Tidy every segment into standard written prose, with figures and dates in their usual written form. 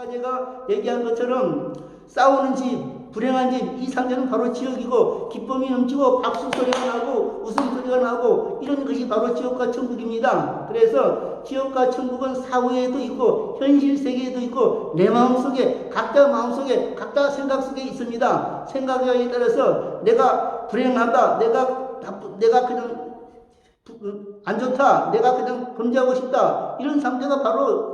아까 제가 얘기한 것처럼 싸우는 집, 불행한 집, 이 상태는 바로 지옥이고 기쁨이 넘치고 박수 소리가 나고 웃음소리가 나고 이런 것이 바로 지옥과 천국입니다. 그래서 지옥과 천국은 사후에도 있고 현실 세계에도 있고 내 마음속에 각자 마음속에 각자 생각 속에 있습니다. 생각에 따라서 내가 불행하다, 내가 그냥 안 좋다, 내가 그냥 범죄하고 싶다, 이런 상태가 바로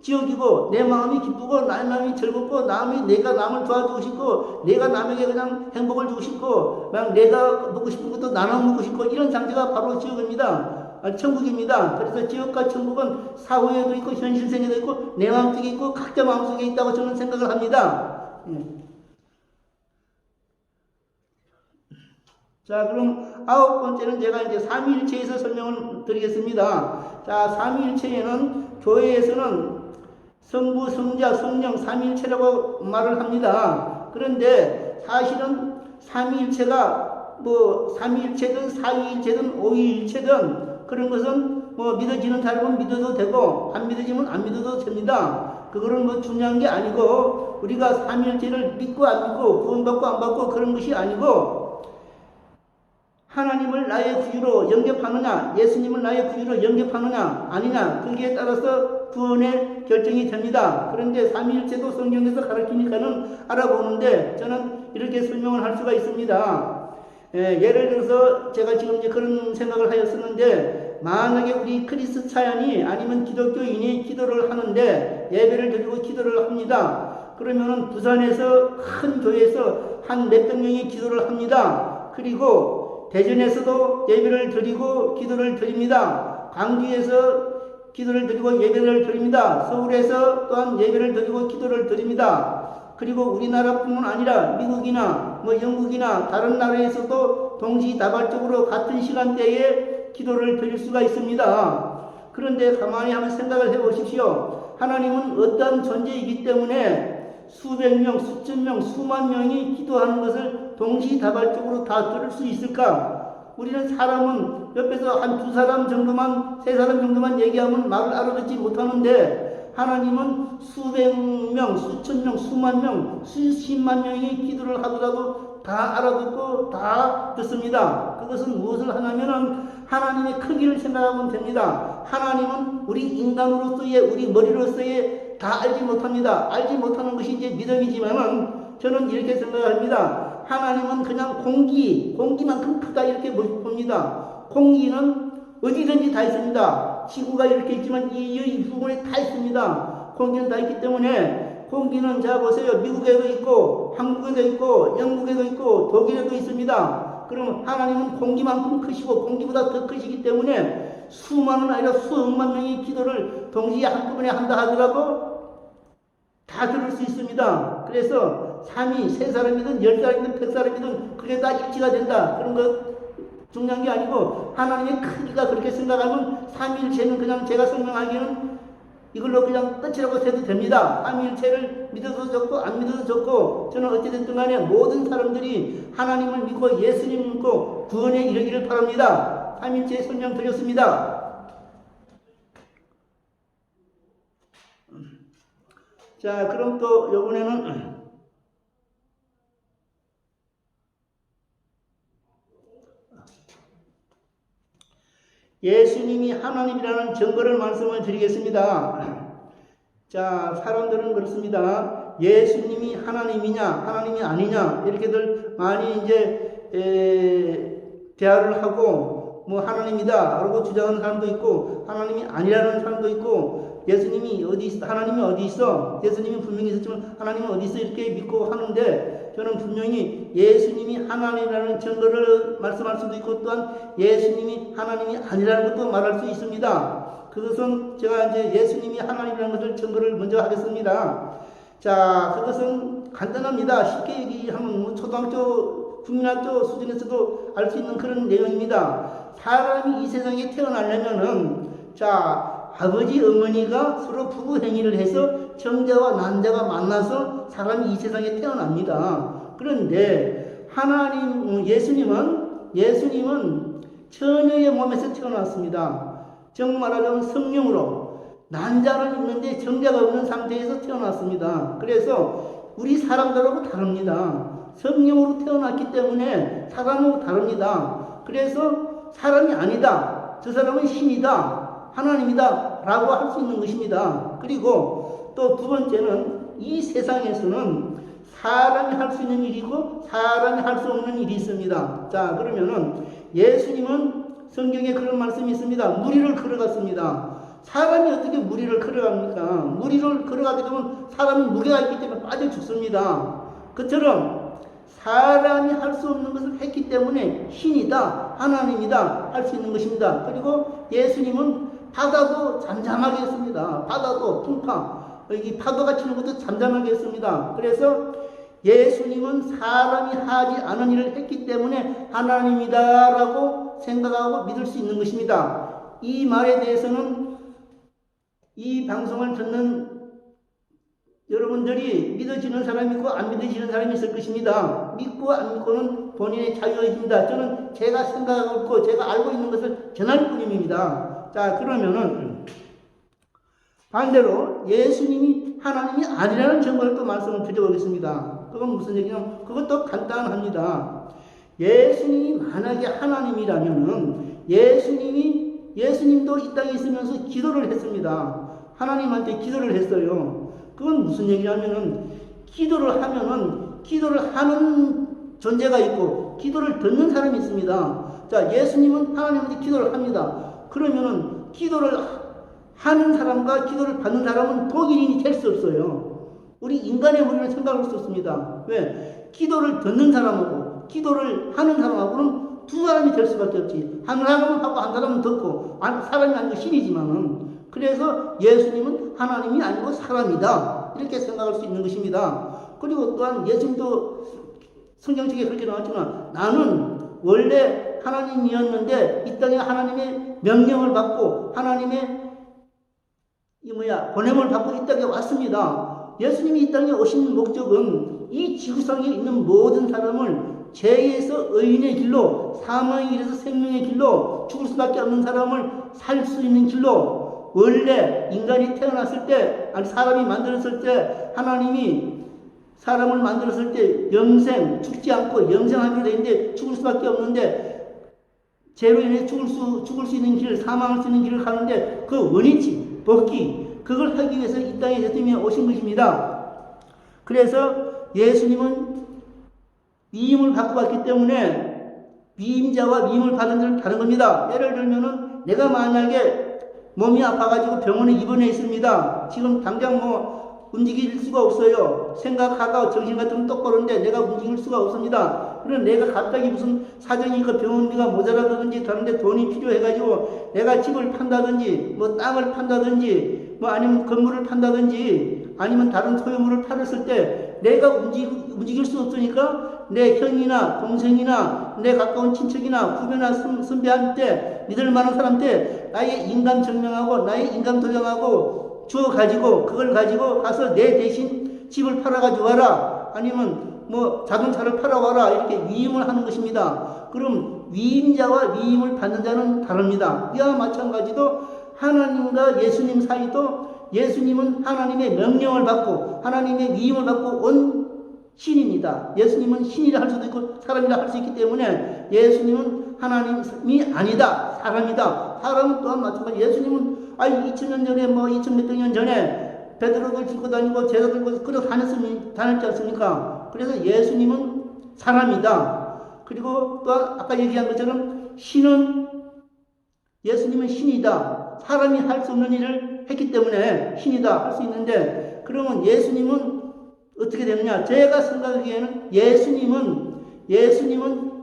지옥이고, 내 마음이 기쁘고 나의 마음이 즐겁고 내가 남을 도와주고 싶고 내가 남에게 그냥 행복을 주고 싶고 그냥 내가 먹고 싶은 것도 나눠 먹고 싶고 이런 상태가 바로 지옥입니다. 천국입니다. 그래서 지옥과 천국은 사후에도 있고 현실 세계도 있고 내 마음속에 있고 각자 마음속에 있다고 저는 생각을 합니다. 자, 그럼 9번째는 제가 이제 삼위일체에서 설명을 드리겠습니다. 자, 삼위일체에는 교회에서는 성부, 성자, 성령, 삼위일체라고 말을 합니다. 그런데 사실은 삼위일체가 삼위일체든 사위일체든 오위일체든 그런 것은 믿어지는 사람은 믿어도 되고 안 믿어지면 안 믿어도 됩니다. 그거는 중요한 게 아니고 우리가 삼위일체를 믿고 안 믿고 구원받고 안 받고 그런 것이 아니고 하나님을 나의 구주로 영접하느냐, 예수님을 나의 구주로 영접하느냐, 아니냐, 거기에 따라서 구원의 결정이 됩니다. 그런데 삼위일체도 성경에서 가르치니까는 알아보는데 저는 이렇게 설명을 할 수가 있습니다. 예를 들어서 제가 지금 이제 그런 생각을 하였었는데, 만약에 우리 크리스찬이 아니면 기독교인이 기도를 하는데 예배를 드리고 기도를 합니다. 그러면은 부산에서 큰 교회에서 한 몇백 명이 기도를 합니다. 그리고 대전에서도 예배를 드리고 기도를 드립니다. 광주에서 기도를 드리고 예배를 드립니다. 서울에서 또한 예배를 드리고 기도를 드립니다. 그리고 우리나라뿐만 아니라 미국이나 영국이나 다른 나라에서도 동시다발적으로 같은 시간대에 기도를 드릴 수가 있습니다. 그런데 가만히 한번 생각을 해보십시오. 하나님은 어떠한 존재이기 때문에 수백 명, 수천 명, 수만 명이 기도하는 것을 동시다발적으로 다 들을 수 있을까? 우리는 사람은 옆에서 한 두 사람 정도만, 세 사람 정도만 얘기하면 말을 알아듣지 못하는데 하나님은 수백 명, 수천 명, 수만 명, 수십만 명이 기도를 하더라도 다 알아듣고 다 듣습니다. 그것은 무엇을 하냐면은 하나님의 크기를 생각하면 됩니다. 하나님은 우리 인간으로서의, 우리 머리로서의 다 알지 못합니다. 알지 못하는 것이 이제 믿음이지만은 저는 이렇게 생각합니다. 하나님은 그냥 공기만큼 크다 이렇게 봅니다. 공기는 어디든지 다 있습니다. 지구가 이렇게 있지만 이 부분에 다 있습니다. 공기는 다 있기 때문에 공기는 자 보세요. 미국에도 있고 한국에도 있고 영국에도 있고 독일에도 있습니다. 그럼 하나님은 공기만큼 크시고 공기보다 더 크시기 때문에 수만은 아니라 수억만 명의 기도를 동시에 한꺼번에 한다 하더라도 다 들을 수 있습니다. 그래서 3이 세 사람이든 10사람이든 100사람이든 그게 다 일치가 된다. 그런 거 중요한 게 아니고 하나님의 크기가 그렇게 생각하면 삼위일체는 그냥 제가 설명하기에는 이걸로 그냥 끝이라고 해도 됩니다. 삼위일체를 믿어도 좋고 안 믿어도 좋고 저는 어찌됐든 간에 모든 사람들이 하나님을 믿고 예수님을 믿고 구원에 이르기를 바랍니다. 삼위일체 설명 드렸습니다. 자, 그럼 또 이번에는 예수님이 하나님이라는 증거를 말씀을 드리겠습니다. 자, 사람들은 그렇습니다. 예수님이 하나님이냐, 하나님이 아니냐, 이렇게들 많이 이제, 대화를 하고, 하나님이다, 라고 주장하는 사람도 있고, 하나님이 아니라는 사람도 있고, 예수님이 어디 있어? 하나님이 어디 있어? 예수님이 분명히 있었지만, 하나님은 어디 있어? 이렇게 믿고 하는데, 저는 분명히 예수님이 하나님이라는 증거를 말씀할 수도 있고, 또한 예수님이 하나님이 아니라는 것도 말할 수 있습니다. 그것은 제가 이제 예수님이 하나님이라는 것을 증거를 먼저 하겠습니다. 자, 그것은 간단합니다. 쉽게 얘기하면 초등학교, 국민학교 수준에서도 알 수 있는 그런 내용입니다. 사람이 이 세상에 태어나려면은, 자, 아버지, 어머니가 서로 부부 행위를 해서 정자와 난자가 만나서 사람이 이 세상에 태어납니다. 그런데 예수님은 처녀의 몸에서 태어났습니다. 정 말하자면 성령으로 난자는 있는데 정자가 없는 상태에서 태어났습니다. 그래서 우리 사람들하고 다릅니다. 성령으로 태어났기 때문에 사람하고 다릅니다. 그래서 사람이 아니다. 저 사람은 신이다. 하나님이다. 라고 할 수 있는 것입니다. 그리고 또 두 번째는 이 세상에서는 사람이 할 수 있는 일이고 사람이 할 수 없는 일이 있습니다. 자, 그러면은 예수님은 성경에 그런 말씀이 있습니다. 무리를 걸어갔습니다. 사람이 어떻게 무리를 걸어갑니까? 무리를 걸어가게 되면 사람은 무게가 있기 때문에 빠져 죽습니다. 그처럼 사람이 할 수 없는 것을 했기 때문에 신이다, 하나님이다 할 수 있는 것입니다. 그리고 예수님은 바다도 잠잠하게 했습니다. 바다도 풍파, 이 파도가 치는 것도 잠잠하게 했습니다. 그래서 예수님은 사람이 하지 않은 일을 했기 때문에 하나님이다라고 생각하고 믿을 수 있는 것입니다. 이 말에 대해서는 이 방송을 듣는 여러분들이 믿어지는 사람이 있고 안 믿어지는 사람이 있을 것입니다. 믿고 안 믿고는 본인의 자유입니다. 저는 제가 생각하고 있고 제가 알고 있는 것을 전할 뿐입니다. 자, 그러면은 반대로 예수님이 하나님이 아니라는 증거를 또 말씀을 드려보겠습니다. 그건 무슨 얘기냐면 그것도 간단합니다. 예수님이 만약에 하나님이라면은 예수님도 이 땅에 있으면서 기도를 했습니다. 하나님한테 기도를 했어요. 그건 무슨 얘기냐면은 기도를 하는 존재가 있고 기도를 듣는 사람이 있습니다. 자, 예수님은 하나님한테 기도를 합니다. 그러면은 기도를 하는 사람과 기도를 받는 사람은 동일인이 될 수 없어요. 우리 인간의 머리로 생각할 수 없습니다. 왜? 기도를 듣는 사람하고 기도를 하는 사람하고는 두 사람이 될 수밖에 없지. 한 사람은 하고 한 사람은 듣고 사람이 아니고 신이지만은 그래서 예수님은 하나님이 아니고 사람이다. 이렇게 생각할 수 있는 것입니다. 그리고 또한 예수님도 성경책에 그렇게 나왔지만 나는 원래 하나님이었는데 이 땅에 하나님의 명령을 받고 하나님의 보냄을 받고 이 땅에 왔습니다. 예수님이 이 땅에 오신 목적은 이 지구상에 있는 모든 사람을 죄에서 의인의 길로, 사망의 길에서 생명의 길로, 죽을 수밖에 없는 사람을 살 수 있는 길로, 원래 인간이 태어났을 때, 아니 사람이 만들었을 때 하나님이 사람을 만들었을 때 영생, 죽지 않고 영생하기로 되어 있는데 죽을 수밖에 없는데 죄로 인해 죽을 수 있는 길, 사망할 수 있는 길을 가는데 그 원위치, 법기, 그걸 하기 위해서 이 땅에 예수님이 오신 것입니다. 그래서 예수님은 위임을 받고 왔기 때문에 위임자와 위임을 받은 자는 다른 겁니다. 예를 들면은 내가 만약에 몸이 아파가지고 병원에 입원해 있습니다. 지금 당장 움직일 수가 없어요. 생각하고 정신 같으면 똑바로인데 내가 움직일 수가 없습니다. 그럼 내가 갑자기 무슨 사정이 있고 병원비가 모자라든지 다른데 돈이 필요해가지고 내가 집을 판다든지 땅을 판다든지 아니면 건물을 판다든지 아니면 다른 소유물을 팔았을 때 내가 움직일 수 없으니까 내 형이나 동생이나 내 가까운 친척이나 후배나 선배한테 믿을 만한 사람한테 나의 인감 증명하고 나의 인감 도장하고 주어가지고 그걸 가지고 가서 내 대신 집을 팔아가지고 와라 아니면 자동차를 팔아와라 이렇게 위임을 하는 것입니다. 그럼 위임자와 위임을 받는 자는 다릅니다. 이와 마찬가지로 하나님과 예수님 사이도 예수님은 하나님의 명령을 받고 하나님의 위임을 받고 온 신입니다. 예수님은 신이라 할 수도 있고 사람이라 할 수 있기 때문에 예수님은 하나님이 아니다. 사람이다. 사람은 또한 마찬가지. 예수님은 2000년 전에 2000몇 년 전에 베드로를 싣고 다니고 제자 들고 끌어 다녔지 않습니까? 그래서 예수님은 사람이다. 그리고 또 아까 얘기한 것처럼 예수님은 신이다. 사람이 할 수 없는 일을 했기 때문에 신이다 할 수 있는데 그러면 예수님은 어떻게 되느냐? 제가 생각하기에는 예수님은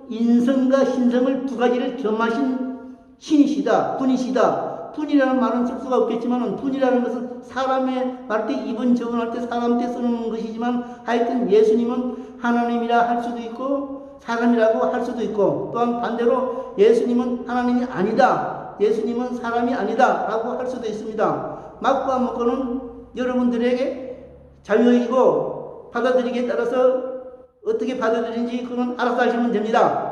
인성과 신성을 두 가지를 겸하신 신이시다. 분이시다. 분이라는 말은 쓸 수가 없겠지만 분이라는 것은 사람의 말 때 입은 적응할 때 사람 때 쓰는 것이지만 하여튼 예수님은 하나님이라 할 수도 있고 사람이라고 할 수도 있고 또한 반대로 예수님은 하나님이 아니다. 예수님은 사람이 아니다 라고 할 수도 있습니다. 맞고 안 맞고는 여러분들에게 자유이고 받아들이기에 따라서 어떻게 받아들이는지 그건 알아서 하시면 됩니다.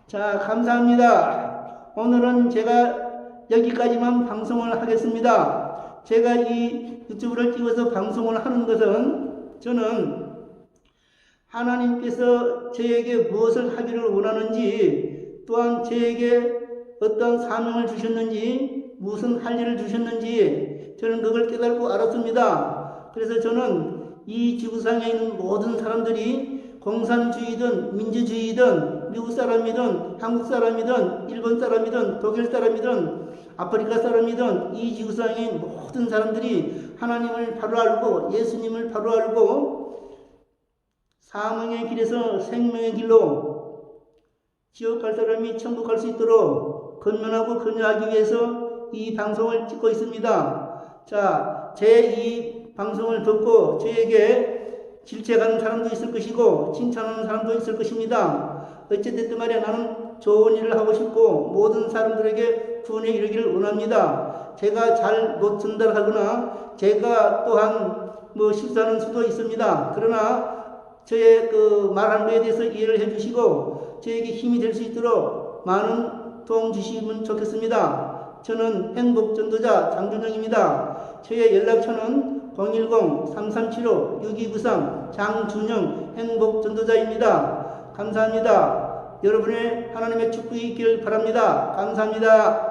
자, 감사합니다. 오늘은 제가 여기까지만 방송을 하겠습니다. 제가 이 유튜브를 찍어서 방송을 하는 것은 저는 하나님께서 저에게 무엇을 하기를 원하는지, 또한 저에게 어떤 사명을 주셨는지, 무슨 할 일을 주셨는지 저는 그걸 깨닫고 알았습니다. 그래서 저는 이 지구상에 있는 모든 사람들이 공산주의든 민주주의든 미국 사람이든 한국 사람이든 일본 사람이든 독일 사람이든 아프리카 사람이든 이 지구상에 있는 모든 사람들이 하나님을 바로 알고 예수님을 바로 알고 사망의 길에서 생명의 길로 지옥 갈 사람이 천국 갈 수 있도록 건면하고 건면하기 위해서 이 방송을 찍고 있습니다. 자, 제 이 방송을 듣고 저에게 질책하는 사람도 있을 것이고 칭찬하는 사람도 있을 것입니다. 어쨌든 말이야, 나는 좋은 일을 하고 싶고 모든 사람들에게 구원에 이르기를 원합니다. 제가 잘 못 전달하거나 제가 또한 실수하는 수도 있습니다. 그러나 저의 그 말하는 것에 대해서 이해를 해주시고 저에게 힘이 될 수 있도록 많은 도움 주시면 좋겠습니다. 저는 행복전도자 장준영입니다. 저의 연락처는 010-3375-6293 장준영 행복전도자입니다. 감사합니다. 여러분의 하나님의 축복이 있기를 바랍니다. 감사합니다.